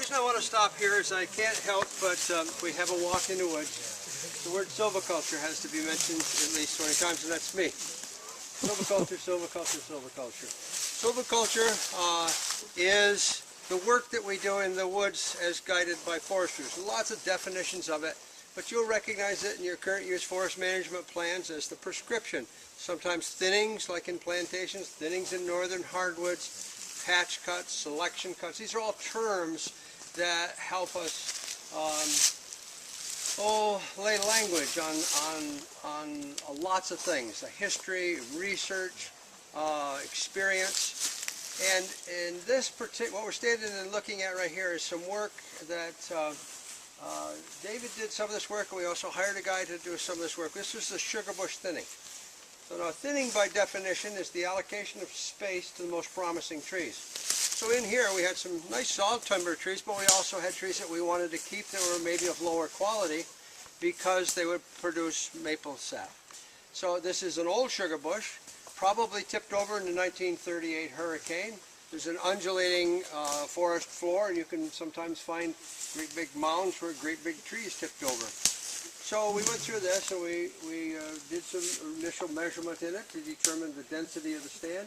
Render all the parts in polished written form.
reason I want to stop here is I can't help but we have a walk in the woods. The word sylviculture has to be mentioned at least 20 times, and that's me. Sylviculture, sylviculture, sylviculture. Sylviculture is the work that we do in the woods as guided by foresters. Lots of definitions of it, but you'll recognize it in your current use forest management plans as the prescription. Sometimes thinnings, like in plantations, thinnings in northern hardwoods, patch cuts, selection cuts. These are all terms that help us lay language on lots of things, history, research, experience. And in this particular, what we're standing and looking at right here is some work that David did some of this work, and we also hired a guy to do some of this work. This is the sugar bush thinning. So now thinning by definition is the allocation of space to the most promising trees. So in here we had some nice solid timber trees, but we also had trees that we wanted to keep that were maybe of lower quality because they would produce maple sap. So this is an old sugar bush, probably tipped over in the 1938 hurricane. There's an undulating forest floor, and you can sometimes find great big mounds where great big trees tipped over. So we went through this, and we did some initial measurement in it to determine the density of the stand,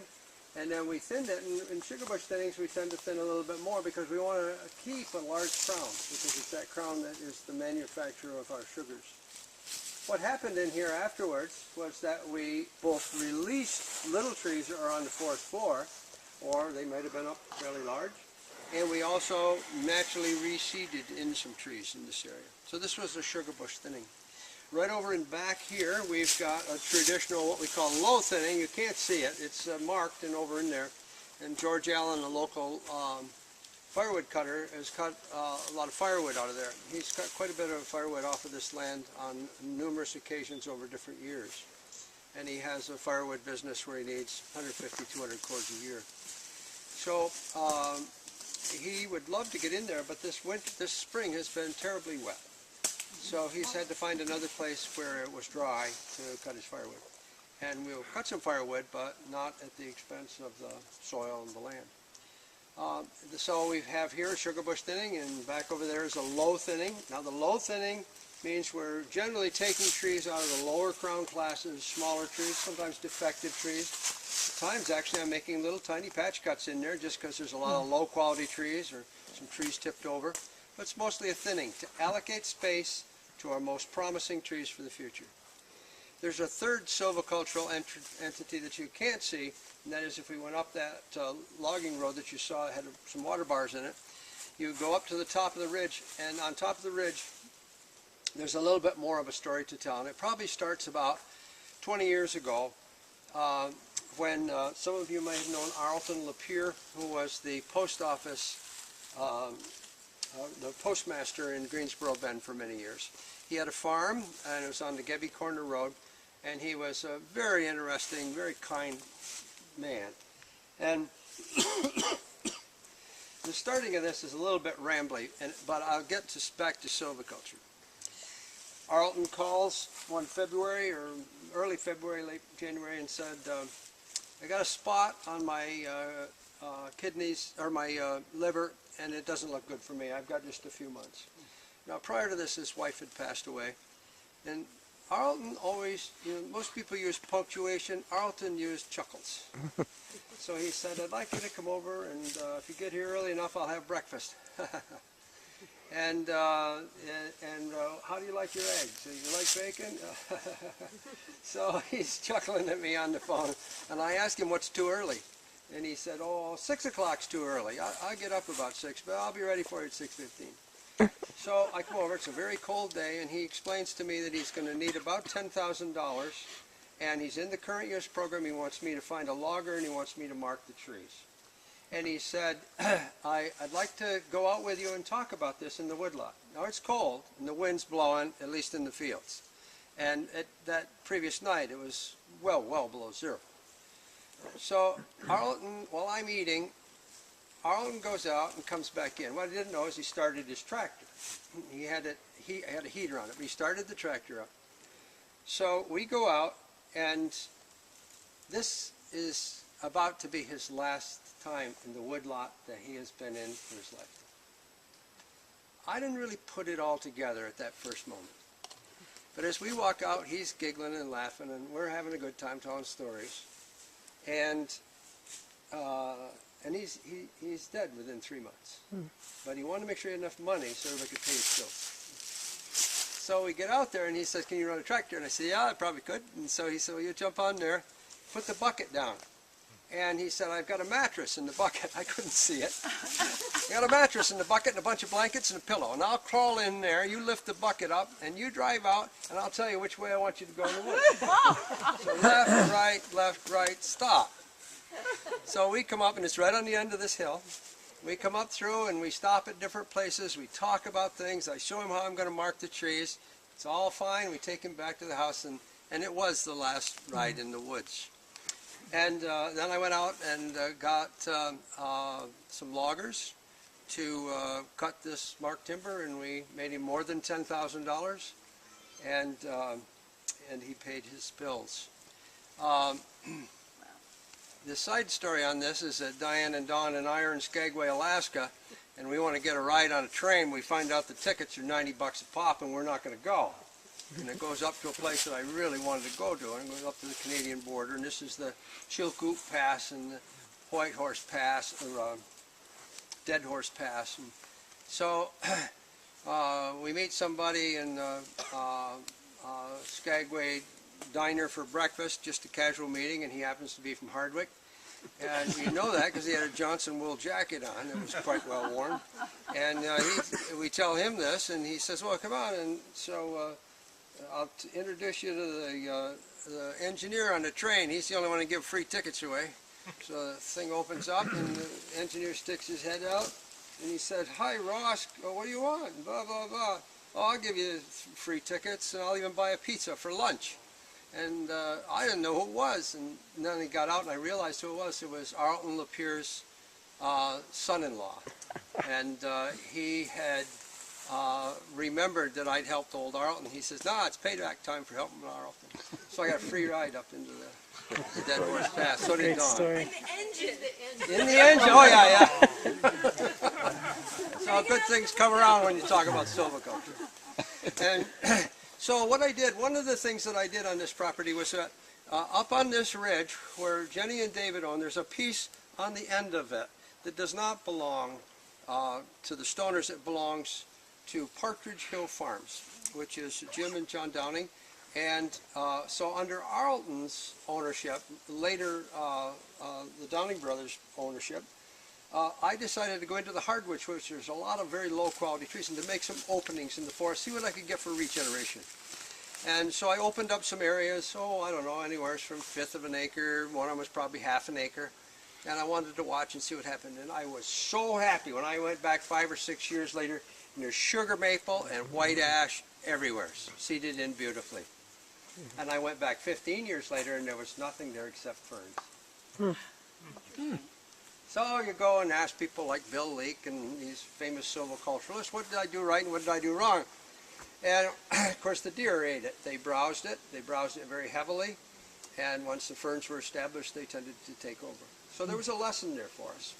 and then we thinned it. And in sugar bush thinnings, we tend to thin a little bit more because we want to keep a large crown, because it's that crown that is the manufacturer of our sugars. What happened in here afterwards was that we both released little trees that are on the fourth floor, or they might have been up fairly large, and we also naturally reseeded in some trees in this area. So this was a sugar bush thinning. Right over in back here, we've got a traditional, what we call low thinning. You can't see it. It's marked and over in there. And George Allen, a local firewood cutter, has cut a lot of firewood out of there. He's cut quite a bit of firewood off of this land on numerous occasions over different years. And he has a firewood business where he needs 150, 200 cords a year. So he would love to get in there, but this spring has been terribly wet. So he's had to find another place where it was dry to cut his firewood. And we'll cut some firewood, but not at the expense of the soil and the land. So we have here sugar bush thinning, and back over there is a low thinning. Now the low thinning means we're generally taking trees out of the lower crown classes, smaller trees, sometimes defective trees. At times actually I'm making little tiny patch cuts in there just because there's a lot of low quality trees or some trees tipped over. But it's mostly a thinning to allocate space to our most promising trees for the future. There's a third silvicultural entity that you can't see, and that is if we went up that logging road that you saw, it had some water bars in it. You go up to the top of the ridge, and on top of the ridge there's a little bit more of a story to tell, and it probably starts about 20 years ago when some of you may have known Alton LaPierre, who was the post office, the postmaster in Greensboro Bend for many years. He had a farm, and it was on the Gebby Corner Road, and he was a very interesting, very kind man. And the starting of this is a little bit rambly, but I'll get back to silviculture. Alton calls one February or early February, late January, and said, I got a spot on my kidneys, or my liver, and it doesn't look good for me. I've got just a few months. Now prior to this, his wife had passed away, and Alton always, most people use punctuation. Alton used chuckles. So he said, I'd like you to come over, and if you get here early enough, I'll have breakfast. And how do you like your eggs? Do you like bacon? So he's chuckling at me on the phone, and I asked him what's too early. And he said, oh, 6 o'clock's too early. I'll get up about 6, but I'll be ready for you at 6:15. So I come over, it's a very cold day, and he explains to me that he's going to need about $10,000, and he's in the current use program. He wants me to find a logger, and he wants me to mark the trees. And he said, I'd like to go out with you and talk about this in the woodlot. Now it's cold, and the wind's blowing, at least in the fields. And that previous night, it was well below zero. So Alton, while I'm eating, Alton goes out and comes back in. What I didn't know is he started his tractor. He had a heater on it, but he started the tractor up. So we go out, and this is about to be his last time in the woodlot that he has been in for his lifetime. I didn't really put it all together at that first moment. But as we walk out, he's giggling and laughing, and we're having a good time telling stories. And he's dead within 3 months. But he wanted to make sure he had enough money so everybody could pay his bills. So we get out there, and he says, "Can you run a tractor?" And I said, "Yeah, I probably could." And so he said, "Well, you jump on there, put the bucket down." And he said, "I've got a mattress in the bucket." I couldn't see it. "I got a mattress in the bucket and a bunch of blankets and a pillow. And I'll crawl in there, you lift the bucket up, and you drive out, and I'll tell you which way I want you to go in the woods." So left, right, stop. So we come up, and it's right on the end of this hill. We come up through, and we stop at different places. We talk about things. I show him how I'm going to mark the trees. It's all fine. We take him back to the house, and it was the last ride in the woods. And then I went out and got some loggers to cut this marked timber, and we made him more than $10,000, and he paid his bills. The side story on this is that Diane and Don and I are in Skagway, Alaska, and we want to get a ride on a train. We find out the tickets are $90 a pop, and we're not going to go. And it goes up to a place that I really wanted to go to, and it goes up to the Canadian border, and this is the Chilkoot Pass and the White Horse Pass, or Dead Horse Pass. And so we meet somebody in Skagway diner for breakfast, just a casual meeting, and he happens to be from Hardwick. And we know that because he had a Johnson wool jacket on that was quite well worn. And we tell him this, and he says, "Well, come on." And so I'll introduce you to the engineer on the train. He's the only one to give free tickets away. So the thing opens up, and the engineer sticks his head out, and he said, "Hi, Ross, what do you want?" Blah, blah, blah. "Oh, I'll give you free tickets, and I'll even buy a pizza for lunch." And I didn't know who it was, and then he got out, and I realized who it was. It was Alton LaPierre's son-in-law, and he had remembered that I'd helped old Alton. He says, "No, it's payback time for helping Alton." So I got a free ride up into the Dead Horse Pass. So did Don. In the engine. In the engine. Oh yeah. So good things come around when you talk about silviculture. And so what I did, one of the things that I did on this property was that up on this ridge where Jenny and David own, there's a piece on the end of it that does not belong to the Stoners. It belongs to Partridge Hill Farms, which is Jim and John Downing. And so under Alton's ownership, later the Downing brothers' ownership, I decided to go into the hardwoods, which there's a lot of very low quality trees, and to make some openings in the forest, see what I could get for regeneration. And so I opened up some areas, I don't know, anywhere from 1/5 of an acre, one of them was probably 1/2 an acre, and I wanted to watch and see what happened. And I was so happy when I went back 5 or 6 years later, and there's sugar maple and white ash everywhere, seeded in beautifully. And I went back 15 years later, and there was nothing there except ferns. So you go and ask people like Bill Leake and these famous silviculturalists, what did I do right and what did I do wrong? And of course the deer ate it. They browsed it very heavily, and once the ferns were established, they tended to take over. So there was a lesson there for us.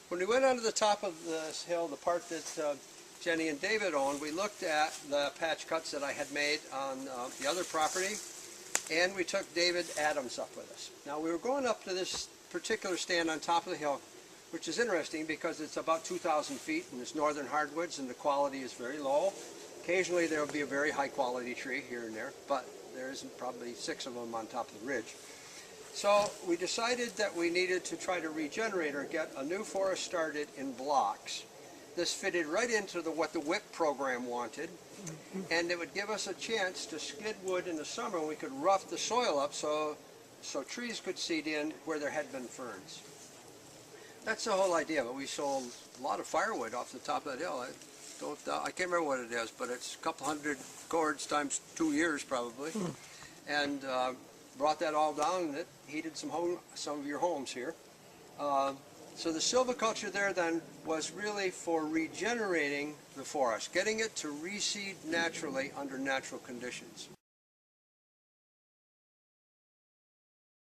When we went onto the top of this hill, the part that Jenny and David owned, we looked at the patch cuts that I had made on the other property, and we took David Adams up with us. Now we were going up to this particular stand on top of the hill, which is interesting because it's about 2,000 feet and it's northern hardwoods and the quality is very low. Occasionally there will be a very high quality tree here and there, but there isn't probably 6 of them on top of the ridge. So we decided that we needed to try to regenerate or get a new forest started in blocks. This fitted right into what the WHIP program wanted, and it would give us a chance to skid wood in the summer, and we could rough the soil up so trees could seed in where there had been ferns. That's the whole idea, but we sold a lot of firewood off the top of that hill. I can't remember what it is, but it's a couple hundred cords times 2 years probably, and brought that all down, and it heated some of your homes here. So the silviculture there then was really for regenerating the forest, getting it to reseed naturally under natural conditions.